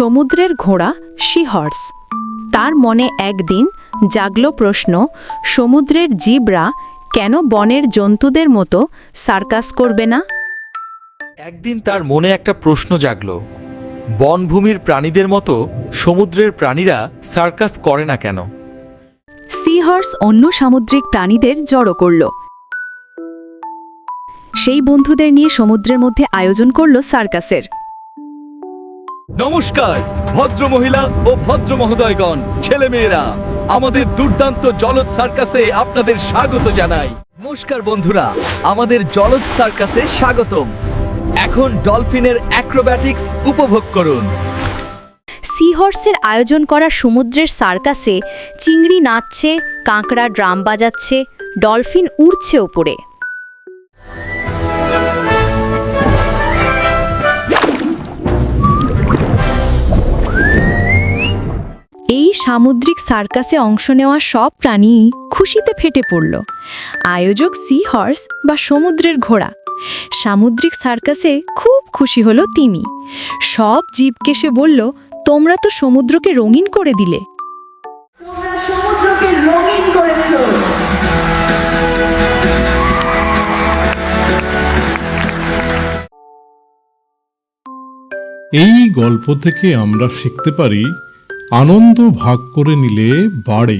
সমুদ্রের ঘোড়া সিহর্স। তার মনে একদিন জাগল প্রশ্ন, সমুদ্রের জীবরা কেন বনের জন্তুদের মতো সার্কাস করবে না? একদিন তার মনে একটা প্রশ্ন জাগল, বনভূমির প্রাণীদের মতো সমুদ্রের প্রাণীরা সার্কাস করে না কেন? সিহর্স অন্য সামুদ্রিক প্রাণীদের জড়ো করল। সেই বন্ধুদের নিয়ে সমুদ্রের মধ্যে আয়োজন করল সার্কাসের। নমস্কার ভদ্র মহিলা ও ভদ্র মহোদয়গণ, ছেলেমেয়েরা, আমাদের দুর্দান্ত জলজ সার্কাসে আপনাদের স্বাগত জানাই। নমস্কার বন্ধুরা, আমাদের জলজ সার্কাসে স্বাগতম। এখন ডলফিনের অ্যাক্রোব্যাটিক্স উপভোগ করুন। সিহর্সের আয়োজন করা সমুদ্রের সার্কাসে চিংড়ি নাচছে, কাঁকড়া ড্রাম বাজাচ্ছে, ডলফিন উড়ছে ওপরে। এই সামুদ্রিক সার্কাসে অংশ নেওয়া সব প্রাণী খুশিতে ফেটে পড়ল। আয়োজক সিহর্স বা সমুদ্রের ঘোড়া। সামুদ্রিক সার্কাসে খুব খুশি হলো তিমি। সব জীবকে সে বলল, তোমরা তো সমুদ্রকে রঙিন করে দিলে। তোমরা সমুদ্রকে রঙিন করেছো। এই গল্প থেকে আমরা শিখতে পারি, আনন্দ ভাগ করে নিলে বাড়ে।